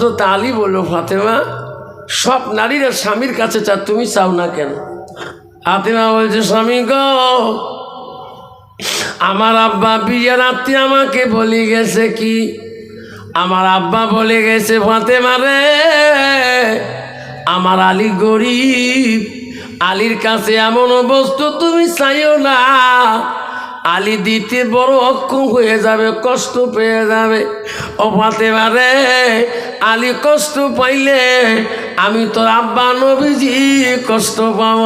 হযরত আলী বলল, ফাতেমা, সব নারীরা স্বামীর কাছে চা, তুমি চাও না কেন? ফাতেমা বলছে, স্বামী গো, আমার আব্বা বিয়ের রাত্রে আমাকে বলে গেছে কি, আমার আব্বা বলে গেছে, ফাতেমা রে, আমার আলী গরিব, আলীর কাছে এমন বস্তু তুমি চাইও না, আলী দিতে বড় অক্ষম হয়ে যাবে, কষ্ট পেয়ে যাবে। ও ফাতেমা রে, আলী কষ্ট পাইলে আমি তোর আব্বা নবীজি কষ্ট পাব।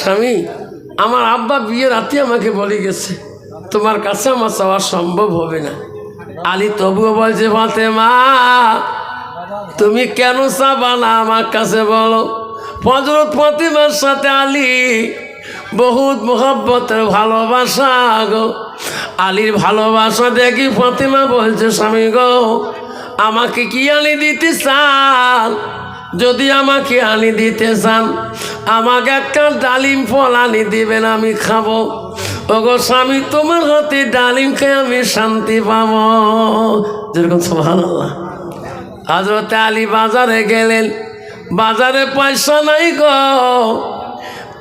স্বামী, আমার আব্বা বিয়ের রাতে আমাকে বলে গেছে, তোমার কাছে আমার চাওয়া সম্ভব হবে না। আলী তবুও বলছে, ফাতেমা, তুমি কেন চাবা না আমার কাছে বলো। হযরত ফাতেমার সাথে আলী বহুত মোহব্বতের ভালোবাসা গো। আলীর ভালোবাসা দেখি ফাতেমা বলছে, স্বামী গো, আমাকে কি আলী দিতে চান? যদি আমাকে আনি দিতে চান, আমাকে একটা ডালিম ফল আনি দিবেন, আমি খাবো। ওগো স্বামী, তোমার হাতে ডালিম খেয়ে আমি শান্তি পাবো। যেরকম সুবহানাল্লাহ। হযরত আলী বাজারে গেলেন, বাজারে পয়সা নাই গো,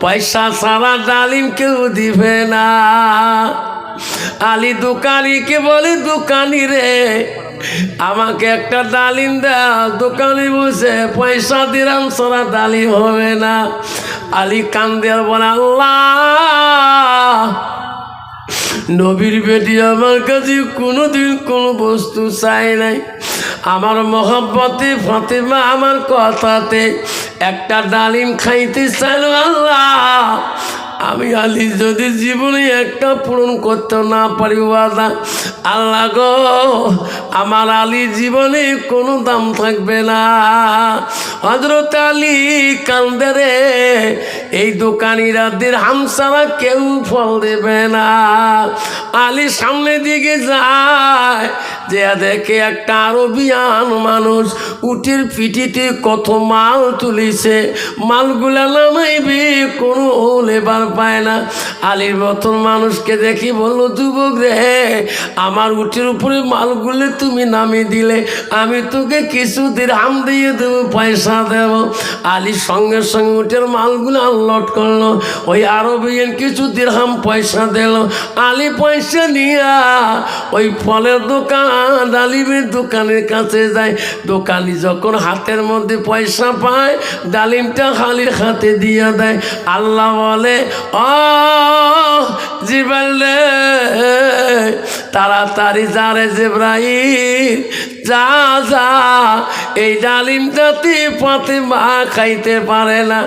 পয়সা ছাড়া ডালিম কেউ দিবে না। আলী দোকানিকে বলে, দোকানি রে, আমাকে একটা ডালিম দাও। দোকানি বসে, পয়সা দিলাম ছাড়া ডালিম হবে না। আলী কান্দে আর বলে, আল্লাহ, নবীর বেটি আমার কাছে কোনোদিন কোনো বস্তু চাই নাই, আমার মহব্বতে ফাতেমা আমার কথাতে একটা ডালিম খাইতে চাইল। আল্লাহ, আমি আলী যদি জীবনে একটা পূরণ করতে না পারি ওয়াদা, আল্লাহ গো, আমার আলীর জীবনে কোনো দাম থাকবে না। হযরত আলী কান্দে রে, এই দোকানিরা দিরহাম ছাড়া কেউ ফল দেবে না। আলী সামনে দিকে যায়, যে দেখে একটা আরবিয়ান মানুষ উটের পিঠিতে কত মাল তুলিছে, মালগুলা নামাইবে কোনো লেবার পায় না। আলীর মতন মানুষকে দেখি বলল, যুবক রে, আমার উটের উপরে মালগুলো তুমি নামিয়ে দিলে, আমি তোকে কিছু দিরহাম দিয়ে দেবো, পয়সা দেব। আলী সঙ্গে সঙ্গে উটের মালগুলো আনলোড করলো, ওই আরবিয়ান কিছু দিরহাম পয়সা দিল। আলী পয়সা নিয়ে ওই ফলের দোকান, ডালিমের দোকানের কাছে যায়। দোকানি যখন হাতের মধ্যে পয়সা পায়, ডালিমটা খালির হাতে দিয়ে দেয়। আল্লাহ বলে, ও জিবরাইল, তাড়াতাড়ি যা রে জিবরাইল, যা যা, এই ডালিমটাতে ফাতেমা খাইতে পারে না,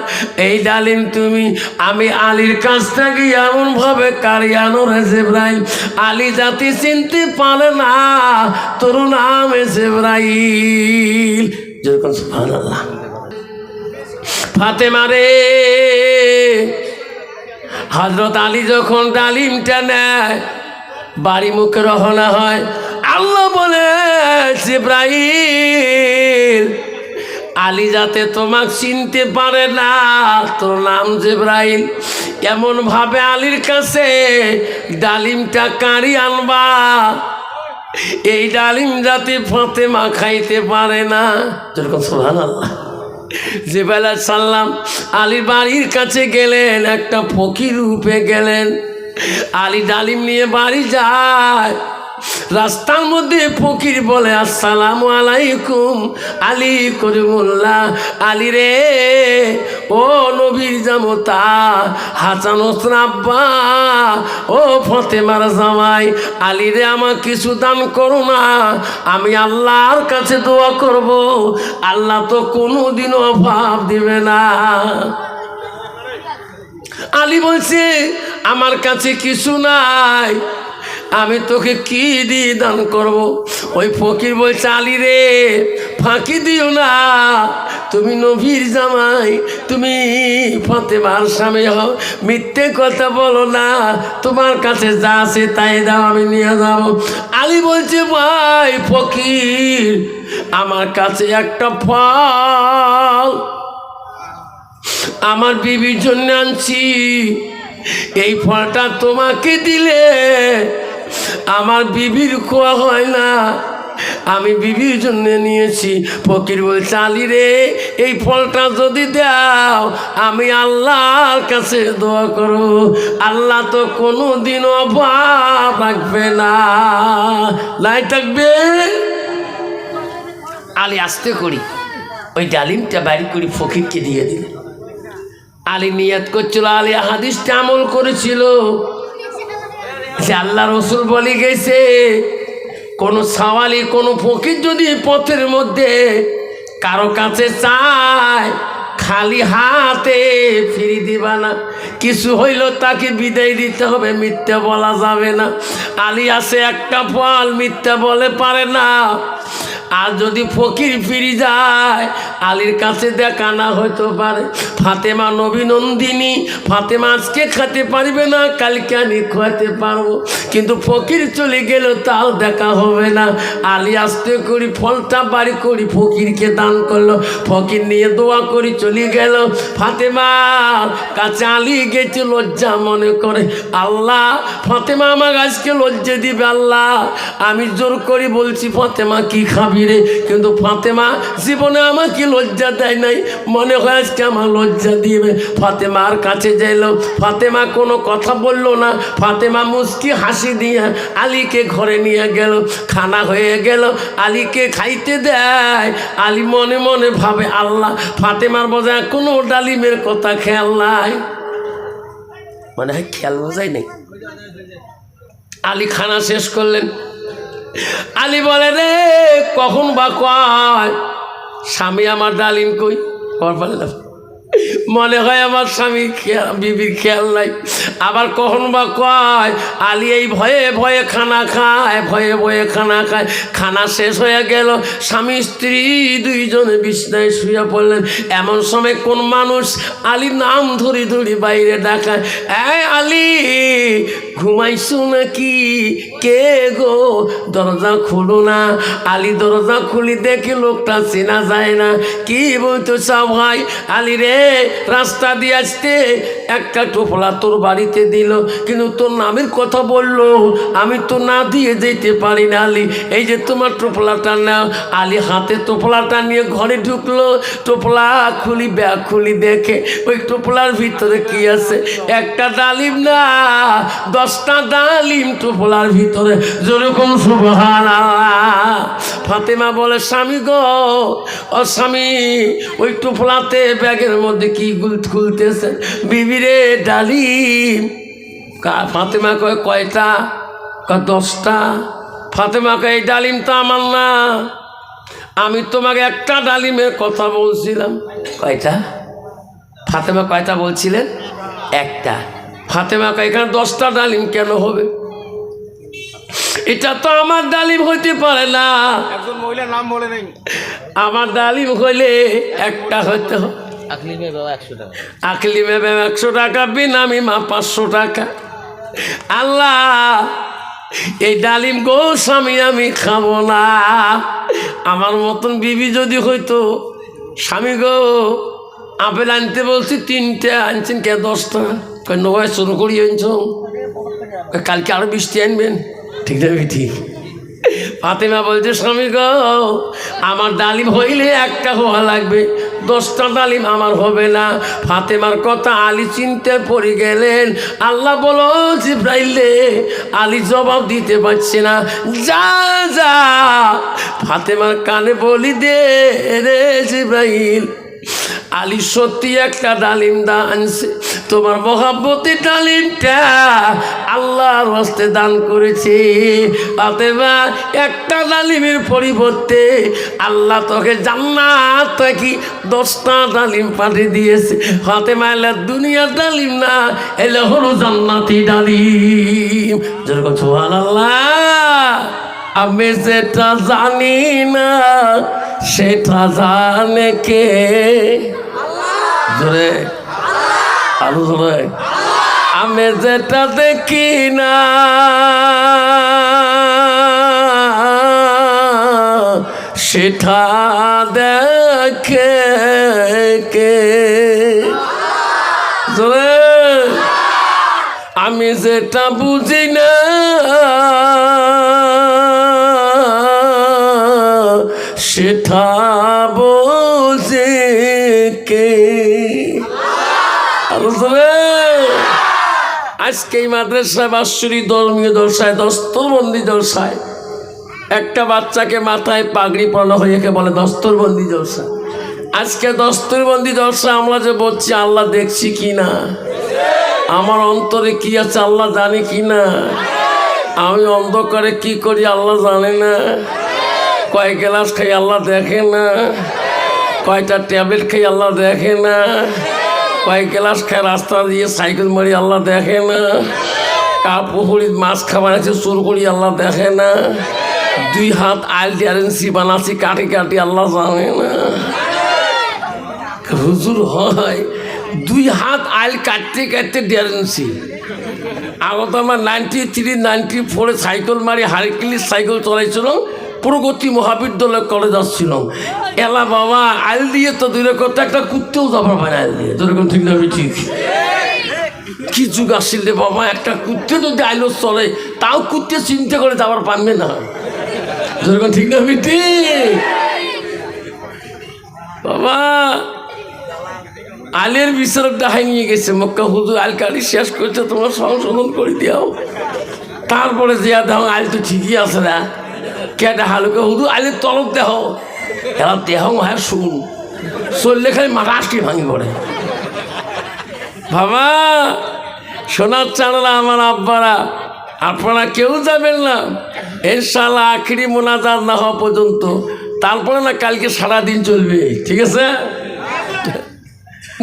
এই ডালিম তুমি আমি আলীর কাছ থেকে এমনভাবে কারিয়ে আনো রে জিবরাইল, আলী জাতি চিনতে পারে না তোর নাম জিবরাইল। যেরকম সুবহানাল্লাহ। ফাতেমা রে, হযরত আলী যখন ডালিমটা নেয়, বাড়ি মুখে রওনা হয়। আল্লাহ বলে, জিবরাইল, আলী যাতে তোমাকে চিনতে পারে না, তোর নাম জিবরাইল, এমন ভাবে আলীর কাছে ডালিমটা কারি আনবা, এই ডালিম যাতে ফাতেমা খাইতে পারে না। যেরকম সুবহানাল্লাহ। জিবরাইল আলাইহিস সালাম আলীর বাড়ির কাছে গেলেন, একটা ফকির রূপে গেলেন। আলী ডালিম নিয়ে বাড়ি যায়, রাস্তার মধ্যে ফকির বলে, আসসালামু আলাইকুম আলী করিমুল্লাহ। আলী রে, ও নবীর জামতা, হাসান হোসেন আব্বা, ও ফাতেমার জামাই, আলী রে, আমার কিছু দান করো না, আমি আল্লাহর কাছে দোয়া করব, আল্লাহ তো কোনোদিন অভাব দিবে না। আলী বলছে, আমার কাছে কিছু নাই, আমি তোকে কি দিয়ে দান করব? ওই ফকির বলছে, আলী রে, ফাঁকি দিও না, তুমি নবীর জামাই, তুমি ফাতেমার স্বামী হও, মিথ্যে কথা বলো না, তোমার কাছে যা আছে তাই দাও, আমি নিয়ে যাব। আলী বলছে, ভাই ফকির, আমার কাছে একটা ফল আমার বিবির জন্য আনছি, এই ফলটা তোমাকে দিলে আমার বিবির খোয়া হয় না, আমি বিবির জন্য নিয়েছি। ফকির বলছে আলী রে, এই ফলটা যদি দাও আমি আল্লাহর কাছে দোয়া করো, আল্লাহ তো কোনো দিন অভাব রাখবে না। লাই থাকবে। আলী আস্তে করি ওই ডালিমটা বাড়ি করে ফকিরকে দিয়ে দিল। আলী নিয়াত করছিল, আলী হাদিসটা আমল করেছিল যে আল্লাহ রসুল বলে গেছে কোন সাওয়ালি কোন ফকির যদি পথের মধ্যে কারো কাছে চায় খালি হাতে ফিরি দিবা না, কিছু হইল তাকে বিদায় দিতে হবে, মিথ্যা বলা যাবে না। আলী আছে একটা ফল মিথ্যা বলে পারে না। আর যদি ফকির ফিরে যায় আলীর কাছে দেখা না হইতে পারে। ফাতেমা নবী নন্দিনী, ফাতেমা আজকে খেতে পারবে না, কালকে আমি খাওয়াতে পারবো, কিন্তু ফকির চলে গেল তাও দেখা হবে না। আলী আস্তে করি ফলটা বাড়ি করি ফকিরকে দান করলো। ফকির নিয়ে দোয়া করি চলে গেল। ফাতেমার কাছে আলী গেছে লজ্জা মনে করে, আল্লাহ ফাতেমা আমার আজকে লজ্জা দিবে, আল্লাহ আমি জোর করি বলছি ফাতেমা কি খাবি রে, কিন্তু ফাতেমা জীবনে আমাকে লজ্জা দেয় নাই, মনে হয় আজকে আমার লজ্জা দিবে। ফাতেমার কাছে যাইল, ফাতেমা কোনো কথা বলল না। ফাতেমা মুস্কি হাসি দিয়ে আলীকে ঘরে নিয়ে গেল। খানা হয়ে গেল, আলীকে খাইতে দেয়। আলী মনে মনে ভাবে আল্লাহ ফাতেমার বোঝায় কোনো ডালিমের কথা খেয়াল নাই, মানে হয় খেয়াল বোঝাই নেই। আলী খানা শেষ করলেন। আলী বলে রে কখন বা কয় স্বামী আমার ডালিম কই, বললাম মনে হয় আমার স্বামী বিবির খেয়াল নাই। আবার কখন বা কয় আলী এই ভয়ে ভয়ে খানা খায়, ভয়ে ভয়ে খানা খায়। খানা শেষ হয়ে গেল, স্বামী স্ত্রী দুইজনে বিছনায় শুয়ে পড়লেন। এমন সময় কোন মানুষ আলীর নাম ধরি ধরি বাইরে ডাকায়, এই আলী ঘুমাইছো নাকি, কে গো দরজা খুলো না। আলী দরজা খুলি দেখে লোকটা চেনা যায় না। কি বলতো চাও ভাই? আলী রে রাস্তা দিয়ে আসতে একটা টোপলা তোর বাড়িতে দিল, কিন্তু তোর নামের কথা বললো, আমি তো না দিয়ে যেতে পারি না। আলী এই যে তোমার টোপলাটা নাও। আলী হাতে টোপলাটা নিয়ে ঘরে ঢুকলো। টোপলা খুলি, ব্যাগ খুলি দেখে ওই টোপলার ভিতরে কি আছে? একটা ডালিম না 10টা ডালিম টোপলার ভিতরে। যেরকম সুবহানাল্লাহ। ফাতেমা বলে স্বামী গো, ও স্বামী ওই টোপলাতে ব্যাগের মধ্যে কি খুলতেছে? বিবিরে ডালিম। ফাতেমা কয় কয়টা? 10টা। ফাতেমা কয় এই ডালিম তো আমার না, আমি তোমাকে একটা ডালিমের কথা বলছিলাম। কয়টা? ফাতেমা কয়টা বলছিলেন? একটা। ফাতেমা কয় এখানে 10টা ডালিম কেন হবে? এটা তো আমার ডালিম হইতে পারে না। একজন মহিলার নাম বলে নাই। আমার ডালিম হইলে একটা হইতে হবে। আকলিমে বাবা 100 টাকা, আকলিমে বাবা 100 টাকা, বিনামি মা 500 টাকা। আল্লাহ এই ডালিম গো স্বামী আমি খাবো না। আমার মতন বিবি যদি হইতো, স্বামী গো আপেল আনতে বলছি 3টে, আনছেন কে 10টা? নয় শুরু করি আনছ, কালকে আরো 20টি আনবেন। ঠিক না? ঠিক। ফাতেমা বলছে স্বামী গো আমার ডালিম হইলে একটা হওয়া লাগবে, 10টা ডালিম আমার হবে না। ফাতেমার কথা আলী চিনতে পড়ে গেলেন। আল্লাহ বলো জিব্রাইলে, আলী জবাব দিতে পারছে না, যা যা ফাতেমার কানে বলি দে রে জিব্রাইল, আলী সত্যি একটা ডালিম দান আনছে, তোমার মহাব্বতের ডালিমটা আল্লাহর হস্তে দান করেছে। ফাতেমা একটা ডালিমের পরিবর্তে আল্লাহ তোকে জান্নাত থেকে 10টা ডালিম পাঠিয়ে দিয়েছে। ফাতেমা এলা দুনিয়ার ডালিম না, এলে হলো জান্নাতি ডালিম। যেরকম সুবহানাল্লাহ। আমি যেটা জানি না সেটা জানে কে? জোরে আরো জোরে। আমি যেটা দেখি না সেটা দেখে কে? জোরে। আমি যেটা বুঝি না সেটা বোঝে কে। আজকে এই মাদ্রাসায় বাৎসরিক ধর্মীয় জলসায় দস্তরবন্দি জলসায় একটা বাচ্চাকে মাথায় পাগড়ি পরানো হয়েকে বলে দস্তরবন্দি জলসা। আজকে দস্তরবন্দি জলসা আমরা যে বলছি আল্লাহ দেখছি কি না, আমার অন্তরে কি আছে আল্লাহ জানে কি না, আমি অন্ধকারে কি করি আল্লাহ জানে না, কয় গ্লাস খাই আল্লাহ দেখে না, কয়টা ট্যাবলেট খাই আল্লাহ দেখে না, কয় গ্লাস খাই রাস্তা দিয়ে সাইকেল মারি আল্লাহ দেখে না, কাপুহুড়ি মাছ খাবার আছে চুর করি আল্লাহ দেখে না, 2 হাত আইল ডিয়ারেন্সি বানাচ্ছি কাটি কাটি আল্লাহ জানে না। হুজুর হয় 2 হাত আইল কাটতে কাটতে ডিয়ারেন্সি। আগত আমার 93 94 সাইকেল মারি হারকিলিস সাইকেল চলাইছিল, প্রগতি মহাবিদ্যালয় কলেজ আসছিল। এলা বাবা আইল দিয়ে তো দূরে করতে একটা কুত্তেও যাবার পারে আইল দিয়ে, যেরকম ঠিক না ঠিক কি যুগ আসছিল রে বাবা, একটা কুত্তে যদি আইলো চলে তাও কুত্তে চিন্তা করে যাবার পারবে না, যেরকম ঠিক না ঠিক বাবা। আলের বিচারক ডাহাই নিয়ে গেছে মক্কা, হুজুর আল কালি শেষ করছে তোমার সংশোধন করে দিও। তারপরে যে দেহ আল তো ঠিকই আছে না, কে ডাহালুকে হুজুর আলের তলব দেহ, এরা দেহ হয় শুন চললে খালি মাথা আটকে ভাঙি পড়ে। বাবা সোনার চাঁদরা আমার আব্বারা, আপনারা কেউ যাবেন না ইনশাআল্লাহ আখিরি মোনাজাত না হওয়া পর্যন্ত, তারপরে না কালকে সারাদিন চলবে, ঠিক আছে?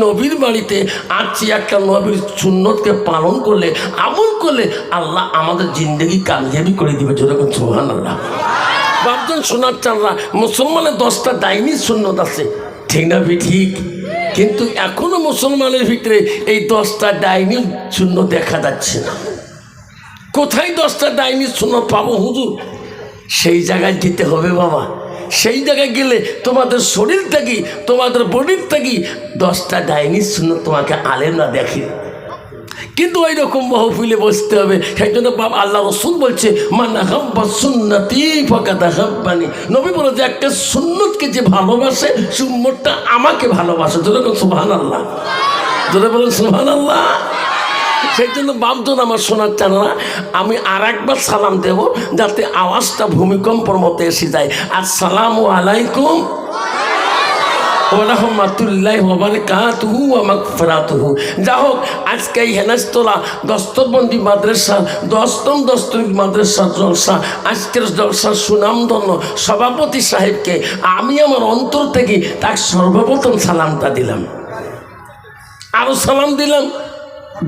নবীর বাড়িতে আছি, একটা নবীর সুন্নতকে পালন করলে আমল করলে আল্লাহ আমাদের জিন্দগি কামিয়াবি করে দিবে, যেরকম সুবহানাল্লাহ। বাপজন সোনার চাঁদরা, মুসলমানের 10টা ডাইনি সুন্নত আছে, ঠিক না ঠিক? কিন্তু এখনো মুসলমানের ভিতরে এই 10টা ডাইনি সুন্নত দেখা যাচ্ছে না। কোথায় 10টা ডাইনি সুন্নত পাবো হুজুর? সেই জায়গায় যেতে হবে বাবা। সেই জায়গায় গেলে তোমাদের শরীর থেকে তোমাদের বডির থেকে 10টা ডাইনি সুন্নত তোমাকে আলেমরা দেখে। কিন্তু ওই রকম মহফিলে বসতে হবে। সেই জন্য বাবা আল্লাহ রসুল বলছে মান আহাব্বা সুন্নতি ফাকাদ আহাব্বানি। নবী বলে যে একটা সুন্নতকে যে ভালোবাসে সে উম্মতটা আমাকে ভালোবাসে, যেরকম সুবহানাল্লাহ, যেটা বলেন সুবহানাল্লাহ। সেই জন্য বাপজন আমার শোনার চানা, আমি আর একবার সালাম দেব যাতে আওয়াজটা ভূমিকম্পর মতো এসে যায়। আসসালামু আলাইকুম ওয়া রাহমাতুল্লাহি ওয়া বারাকাতুহু ওয়া মাগফিরাতুহু। যা হোক, আজকে এই হেনাজতলা দস্তরবন্দি মাদ্রাসা 10তম দস্তরিক মাদ্রাসা জলসা, আজকের জলসার সুনামধন্য সভাপতি সাহেবকে আমি আমার অন্তর থেকে তার সর্বপ্রথম সালামটা দিলাম। আরও সালাম দিলাম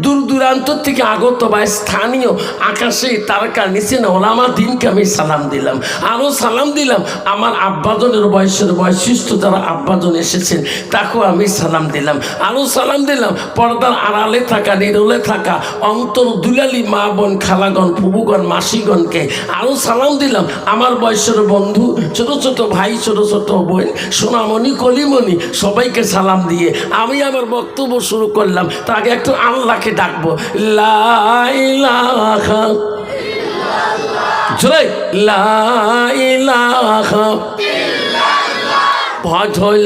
দূর দূরান্ত থেকে আগত বা স্থানীয় আকাশে তারকা নিচে না ওলামা দিনকে আমি সালাম দিলাম। আরও সালাম দিলাম আমার আব্বাজনের বয়সের বৈশিষ্ট্য যারা আব্বাজন এসেছেন তাকেও আমি সালাম দিলাম। আরও সালাম দিলাম পর্দার আড়ালে থাকা নিরলে থাকা অন্তর দুলালি মা বোন খালাগণ ফুবুগণ মাসিগণকে। আরও সালাম দিলাম আমার বয়সের বন্ধু ছোট ছোট ভাই ছোট ছোট বোন সোনামণি কলিমণি সবাইকে সালাম দিয়ে আমি আমার বক্তব্য শুরু করলাম। তাকে একটু আল্লাহ ডাকবো, লা ইলাহা ইল্লাল্লাহ, লা ইলাহা ইল্লাল্লাহ,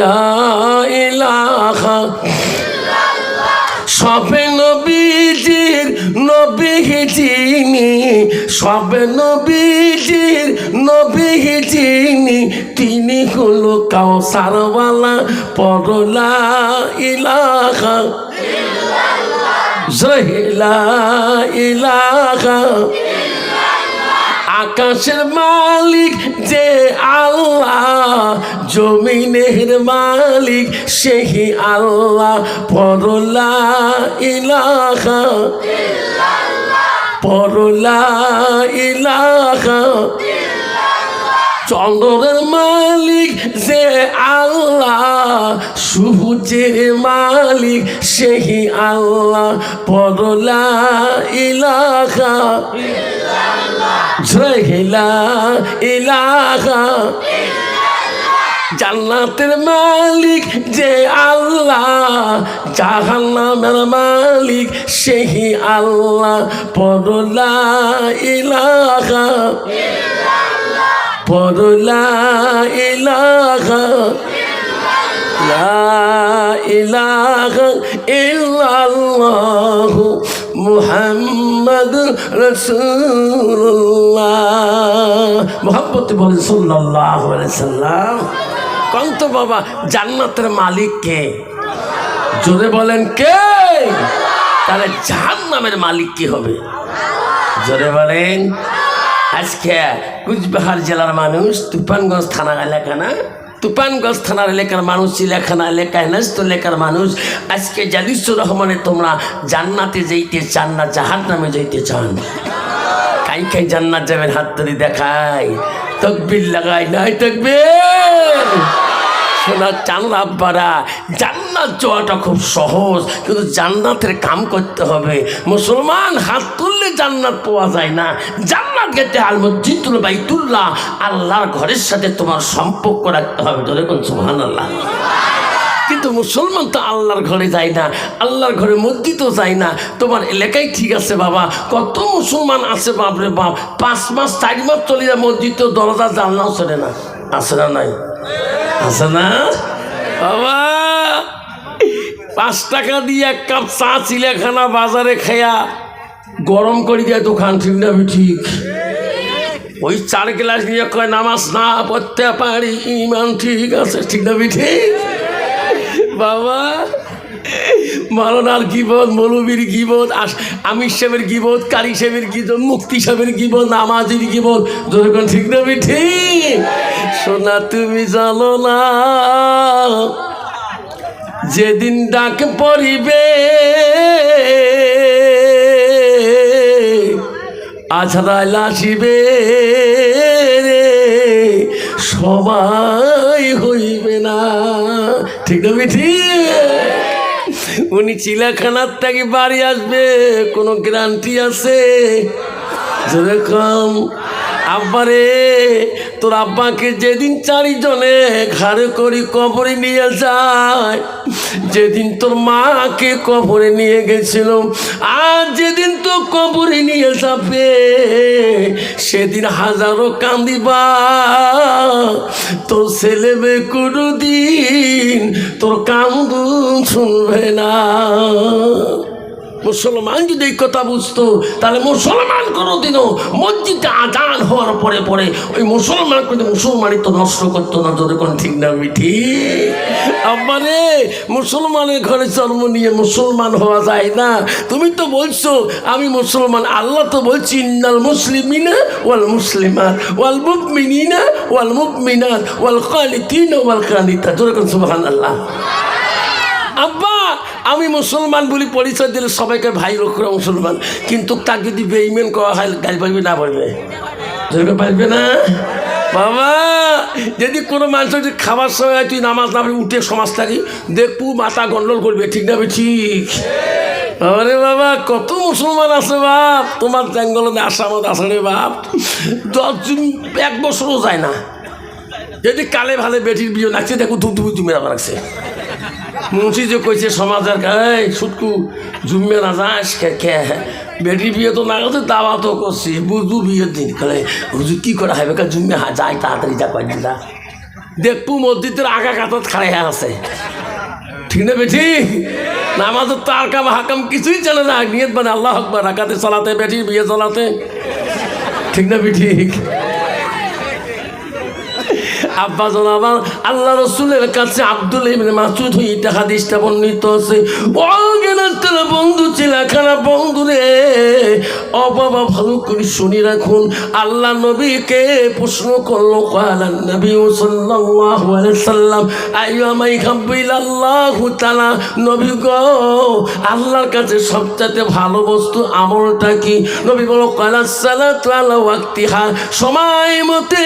লা ইলাহা ইল্লাল্লাহ। সবে নবীজির নবী যিনি, সবে নবীজির নবী যিনি, তিনি হলো কাউসারওয়ালা, পরলা ইলাহা লা ইলাহা আকাশের মালিক যে আল্লাহ, জমিনের মালিক সেই আল্লাহ, পরলা ইলাহা পরলা ইলাহা। চন্দ্রের মালিক যে আল্লাহ, সূর্যের মালিক সেই আল্লাহ, পরলা ইলাহা লা ইলাহা। জান্নাতের মালিক যে আল্লাহ, জাহান্নামের মালিক সেই আল্লাহ, পরলা ইলাহা পড়ো লা ইলাহা লা ইলাহা ইল্লাল্লাহু মুহাম্মাদুর রাসূলুল্লাহ। মুহাম্মদ বলেন সাল্লাল্লাহু আলাইহি সাল্লাম। কন্ত বাবা জান্নাতের মালিক কে? জোরে বলেন কে? তাহলে জাহান্নামের মালিক কি হবে? জোরে বলেন। আজকে কুচবিহার জেলার মানুষ, তুফানগঞ্জ থানা এলাকা না, তুফানগঞ্জ থানার এলাকার মানুষ, চিলাখানা এলাকায় নাস্ত এলাকার মানুষ, আজকে জালিসুর রহমানে তোমরা জান্নাতে যাইতে চান না জাহান্নামে যাইতে চান? কাই কাই জান্নাত যাবেন হাত ধরে দেখায়, তাকবীর লাগাই নাই তাকবীর। শোনা চান আব্বারা, জান্নাত যাওয়াটা খুব সহজ, কিন্তু জান্নাতের কাম করতে হবে। মুসলমান হাত তুললে জান্নাত পাওয়া যায় না। জান্নাত গেতে আল মসজিদুল বাইতুল্লাহ, আল্লাহর ঘরের সাথে তোমার সম্পর্ক রাখতে হবে। তো দেখুন সুবহানাল্লাহ। কিন্তু মুসলমান তো আল্লাহর ঘরে যায় না, আল্লাহর ঘরে মসজিদও যায় না। তোমার এলাকায় ঠিক আছে বাবা, কত মুসলমান আছে বাপরে বাপ, 5 মাস 4 মাস চলে যায় মসজিদও দরজা জানলাও চলে না। আছে না নাই? আছে না বাবা? 5 টাকা দিয়ে 1 কাপ চা চিলেখানা বাজারে খেয়া গরম করে দিয়ে দোকান, ঠিক না ঠিক? ওই 4 গ্লাস নিয়ে কয় নামাজ না পড়তে পারি, ইমান ঠিক আছে, ঠিক না ঠিক? বাবা মারনার গিবত, মৌলবীর গিবত, আমির সাহেবের গিবত, কারি সাহেবের গিবত, মুক্তি সাহেবের গিবত, নামাজের গিবত, যখন ঠিক না ঠিক? সোনা তুমি জানো না যেদিন ডাক পড়িবে আছাড়াইল আসিবে রে, সবাই হইবে না, ঠিক না ঠিক? উনি চিলাখানার থেকে বাড়ি আসবে, কোনো গ্যারান্টি আছে? যেরকম আব্বারে, তোর আব্বাকে যেদিন 4 জনে ঘাড়ে করি কবরে নিয়ে যায়, যেদিন তোর মাকে কবরে নিয়ে গেছিল, আর যেদিন তো কবরে নিয়ে যাবে সেদিন হাজারো কান্দিবা, তোর ছেলে মেয়ে কোনোদিন তোর কান্দন শুনবে না। মুসলমান যদি এই কথা বুঝতো, তাহলে মুসলমান কোনোদিনও মসজিদে আজান হওয়ার পরে পরে ওই মুসলমান কিন্তু মুসলমানই তো নষ্ট করতো না। তোদের কোন ঠিক না ঠিক? আব্বারে, মুসলমানের ঘরে জন্ম নিয়ে মুসলমান হওয়া যায় না। তুমি তো বলছো আমি মুসলমান, আল্লাহ তো বলছি ইন্নাল মুসলিমিনা ওয়াল মুসলিমাত ওয়াল মুমিনিনা ওয়াল মুমিনাত ওয়াল কানিতিনা ওয়াল কানিতাত। তোদের কোন সুবহানাল্লাহ। আব্বা আমি মুসলমান বলি পরিচয় দিলে সবাইকে ভাই লোকরা মুসলমান, কিন্তু তাকে যদি বেঈমান করা হয় গালি পাইবে না পাইবে? পাইবে না বাবা। যদি কোনো মানুষ যদি খাবার সময় তুই নামাজ না পড়ে উঠে সমাজ থাকি, দেখবো মাথা গন্ডল করবে, ঠিক না ঠিক? আরে বাবা কত মুসলমান আছে বাপ, তোমার জঙ্গলে আসামত আসে রে বাপ, 1 বছরও যায় না। যদি কালে ভালে বেটির বিয়ে লাগছে, দেখো তুমি রাখছে মুন্সি যে কইছে সমাজের গায়ে সুটকু জুম্মে না যাস কে বেটির বিয়ে তো না করছে, দাওয়া তো করছি বুঝবু বিয়ের দিন কালে হুজুর কী করা হবে কা জুম্মে যাই তাড়াতাড়ি যা কয়েকদিন যা, দেখবো মসজিদের আগা কাতত খাড়াই আছে, ঠিক না বেঠি? নামাজের তো আর কাম হাকাম কিছুই জানে না, নিয়ত মানে আল্লাহ আকবার রাকাতে চলাতে বেটির বিয়ে চলাতে, ঠিক না বেঠি? আব্বা জানাবার আল্লাহ রসুলের কাছে আব্দুল ইবনে মাসউদ হইতে হাদিসটা বর্ণিত আছে। ও গেনার বন্ধু চিলাখানা বন্ধু রে, ও বাবা ভালো করে শুনি রাখুন। আল্লাহ নবীকে প্রশ্ন করলো, কালান নবী সাল্লাল্লাহু আলাইহি সাল্লাম আইয়ামা ইহাব্বিলাল্লাহু তাআলা, নবী গো আল্লাহর কাছে সবচেয়ে ভালো বস্তু আমলটা কি? নবী বলো কালাস সালাতু আলা ওয়াক্তিহা, সময় মতে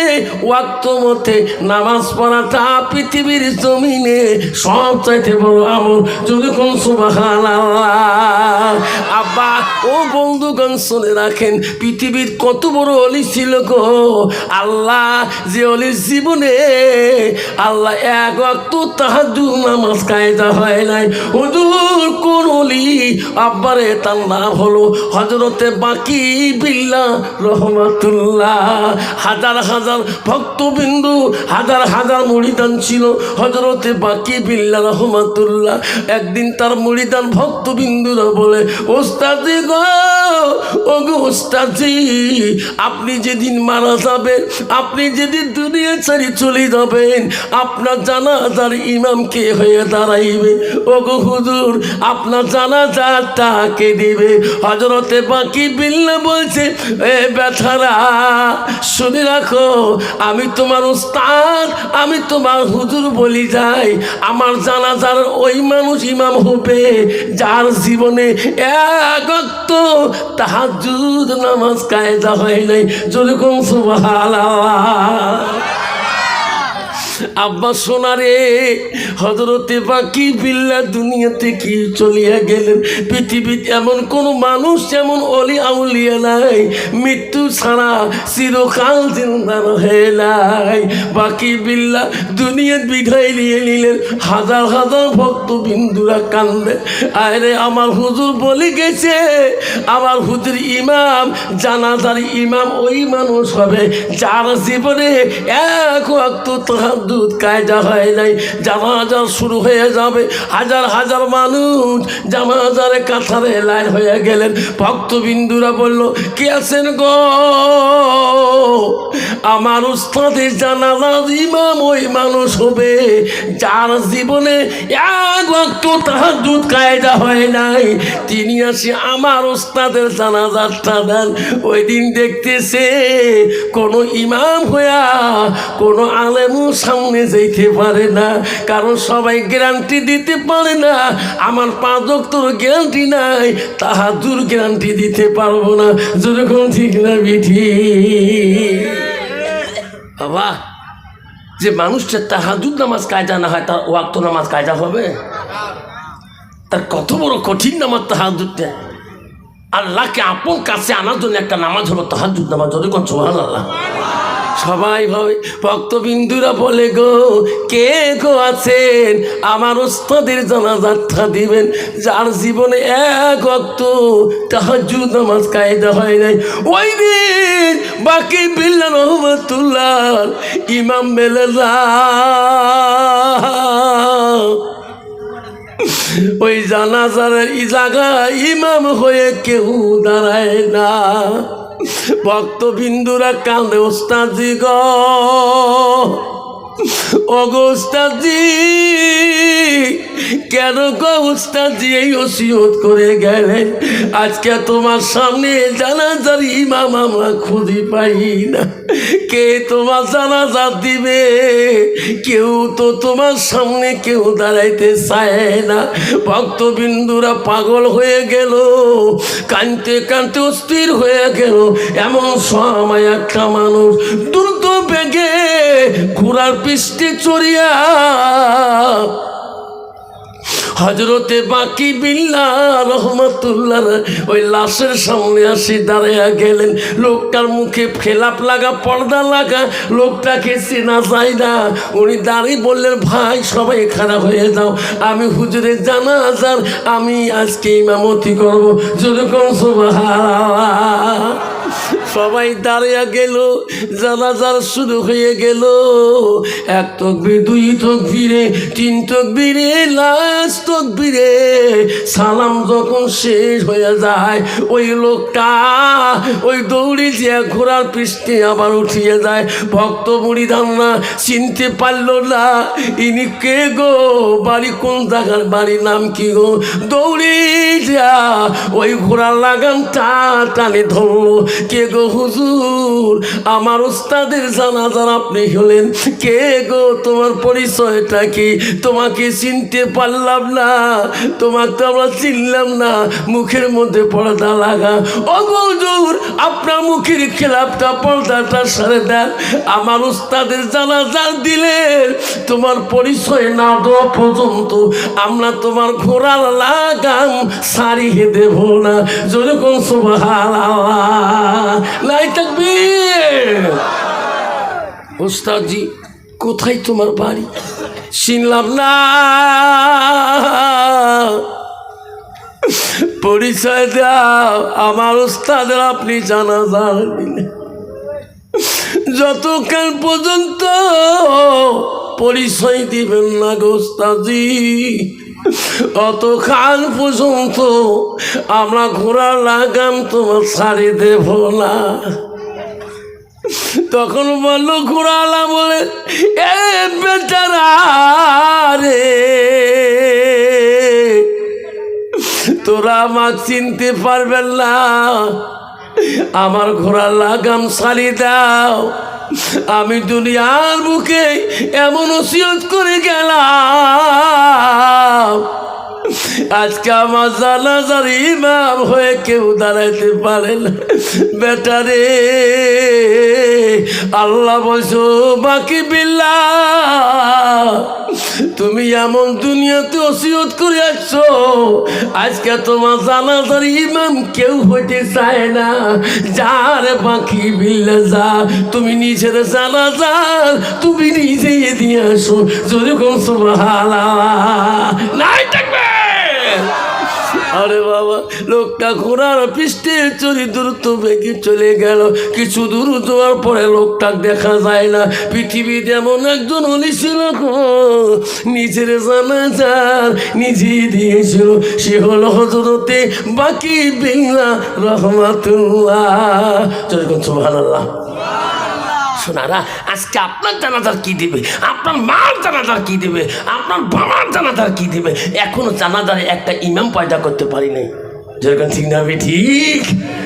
ওয়াক্ত মতে নামাজ পড়াটা পৃথিবীর জমিনে সব চাইতে বড় আমল। যদি কোন সুবহানাল্লাহ। আব্বা ও বন্ধুগণ শুনে রাখেন, পৃথিবীর কত বড় অলি ছিল গো আল্লাহ, যে অলির জীবনে আল্লাহ এক ওয়াক্ত তাহাজ্জুদ নামাজ কায়দা হয় নাই। হুজুর কোন অলি? আব্বারে তার নাম হলো হযরতে বাকি বিল্লাহ রহমাতুল্লাহ। হাজার হাজার ভক্তবিন্দু, হাজার হাজার মুরিদান ছিল হযরতে বাকি বিল্লাহ রহমাতুল্লাহ। একদিন তার মুরিদান ভক্তবিন্দুরা বলে, ওস্তাদি গো, ও গো ওস্তাদি, আপনি যেদিন মারা যাবেন, আপনি যেদিন দুনিয়া ছেড়ে চলে যাবেন, আপনার জানাজার ইমাম কে হয়ে দাঁড়াইবে? ও গো হুজুর, আপনার জানাজাটা কে দিবে? হযরতে বাকি বিল্লাহ বলছে, এ বেচারা শুনে রাখো, আমি তোমার উস্তাদ, আমি তোমার হুজুর বলি যাই, আমার জানাজার ওই মানুষ ইমাম হবে যার জীবনে এক ওয়াক্ত তাহাজ্জুদ নামাজ কায়দা হয় নাই। যেরকম সুবহানাল্লাহ। আব্বা সোনারে, হযরতে বাকি বিল্লাহ দুনিয়াতে কি চলিয়া গেলেন। পৃথিবীতে এমন কোন মানুষ, যেমন অলি আউলিয়া নাই, মৃত্যু ছাড়া চিরকাল জিন্দা রহে নাই। বাকি বিল্লাহ দুনিয়ার বিদায় নিয়ে নিলেন। হাজার হাজার ভক্তবিন্দুরা কান্দে, আরে আমার হুজুর বলে গেছে, আমার হুজুর ইমাম, জানাজার ইমাম ওই মানুষ হবে যার জীবনে এক ওয়াক্ত তাহাজ্জুদ কায়দা হয় নাই। জানাজা শুরু হয়ে যাবে, হাজার হাজার মানুষ জানাজারে কাতারে লাইন হয়ে গেলেন। ভক্তবিন্দুরা বলল, কে আছেন গো? আমার উস্তাদের জানাজার ইমাম ওই মানুষ হবে যার জীবনে এক ওয়াক্ত তাহাজ্জুদ কায়দা হয় নাই। তিনি আসি আমার উস্তাদের জানাজারটা দেন। ওই দিন দেখতেছে কোনো ইমাম হইয়া কোনো আলেমও সামনে যেতে পারে না, কারণ সবাই গ্যারান্টি দিতে পারে না। আমার 5 ওয়াক্তের গ্যারান্টি নাই, তাহাজ্জুদ গ্যারান্টি দিতে পারবো না। যেরকম ঠিক না বিধি বাবা, যে মানুষটা তাহাজ্জুদ নামাজ কায়দা না হয়, তার ওয়াক্ত নামাজ কায়দা হবে? তার কত বড় কঠিন নামাজ তাহাজ্জুদটা। আল্লাহকে আপন কাছে আনার জন্য একটা নামাজ হলো তাহাজ্জুদ নামাজ। যেরকম সুবহানাল্লাহ। সবাই ভাবে, ভক্তবিন্দুরা বলে, গো কে গো আছেন আমার উস্তাদের জানাজাটা দিবেন যার জীবনে এক ওয়াক্ত তাহাজ্জুদ নামাজ কায়দা হয় নাই? ওই দিন বাকি বিল্লাহ রহমাতুল্লাহ ইমাম বেলাল ওই জানাজার জায়গায় ইমাম হয়ে কেউ দাঁড়ায় না। ভক্তবিন্দুরা কান্দে, ওস্তাদি গো, ও গো ওস্তাদি, কেন গো ওস্তাদি এই ওসিয়ত করে গেলেন? আজকে তোমার সামনে জানাজার ইমাম আমরা খুঁজে পাই না। কে তোমার জানাজা দিবে? কেউ তো তোমার সামনে কেউ দাঁড়াইতে চায় না। ভক্তবিন্দুরা পাগল হয়ে গেল, কাঁদতে কাঁদতে অস্থির হয়ে গেল। এমন সময় একটা মানুষ দ্রুত বেগে ঘোড়ার পৃষ্ঠে চড়িয়া হযরতে বাকি বিল্লাহ রহমাতুল্লাহ ওই লাশের সামনে আসি দাঁড়াইয়া গেলেন। লোকটার মুখে খেলাপ লাগা, পর্দা লাগা, লোকটাকে চেনা যায় না। উনি দাঁড়িয়ে বললেন, ভাই সবাই খারাপ হয়ে যাও, আমি হুজুরের জানাজার আমি আজকে ইমামতি করবো। যেরকম সুবহানাল্লাহ। সবাই দাঁড়িয়ে গেল, জানাজার শুরু হয়ে গেল। 1 তাকবীর, 2 তাকবীরে, 3 তাকবীরে, লাস্ট তাকবীরে সালাম যখন শেষ হয়ে যায়, ওই লোকটা ওই দৌড়ে যে ঘোড়ার পৃষ্ঠে আবার উঠিয়ে যায়। ভক্ত মুরিদানরা চিনতে পারল না, ইনি কে গো, বাড়ি কোন জায়গার, বাড়ির নাম কি গো? দৌড়ে যা ওই ঘোড়ার লাগামটা টানে ধরলো। কে গো গো হুজুর, আমার উস্তাদের জানাজার আপনি হলেন কে গো? তোমার পরিচয়টা কি? তোমাকে চিনতে পারলাম না, তোমাকে তো আমরা চিনলাম না, মুখের মধ্যে পর্দা লাগা। ও গো হুজুর, আপনার মুখের খেলাপটা পর্দাটা সারে দেন, আমার উস্তাদের জানাজা দিলেন, তোমার পরিচয় না দেওয়া পর্যন্ত আমরা তোমার ঘোড়ার লাগাম সারিয়ে দেব না। যেরকম সুবহানাল্লাহ, লাই তাকবীর। উস্তাদজি, কোথায় তোমার বাড়ি? চিনলাম না, পরিচয় দাও। আমার উস্তাদের আপনি জানাজা দিলেন, যতক্ষণ পর্যন্ত পরিচয় দিবেন না গো উস্তাদজি, অতক্ষণ পর্যন্ত আমরা ঘোড়ার লাগাম তোমার ছাড়ি দেব না। তখন বললো ঘোড়ালা, বলে এ বেচারা রে, তোরা আমাকে চিনতে পারবেন না, আমার ঘোড়ার লাগাম ছাড়ি দাও। আমি দুনিয়ার বুকে এমন ওসিয়ত করে গেলাম, আজকে আমার জানাজার ইমাম হয়ে কেউ দাঁড়াইতে পারে না। বেটারে, আল্লাহ বলছো বাকি বিল্লাহ, তুমি এমন দুনিয়াতে ওসিয়ত করে আসছো, আজকে তোমার জানাজার ইমাম কেউ হইতে চায় না। যার বাকি বিল্লাহ, যা তুমি নিজের জানাজার তুমি নিজেই দিয়ে আসো। যদি কোন সুবহানাল্লাহ নাই থাকবে। আরে বাবা, লোকটা ঘোড়ার পৃষ্ঠে চড়ি দ্রুত বেগে চলে গেল। কিছু দূর যাওয়ার পরে লোকটা দেখা যায় না। পৃথিবীতে এমন একজন অলি ছিল, নিজের জানাজার নিজে দিয়েছিল, সে হলো হযরতে বাকি বিল্লাহ রহমাতুল্লাহ। যেরকম সুবহানাল্লাহ। শোনারা, আজকে আপনার জানাজার কি দিবে, আপনার মার জানাজার কি দিবে, আপনার বাবার জানাজার কি দিবে, এখনো জানাজার একটা ইমাম পয়দা করতে পারি নাই। যেরকম ঠিক না? ঠিক।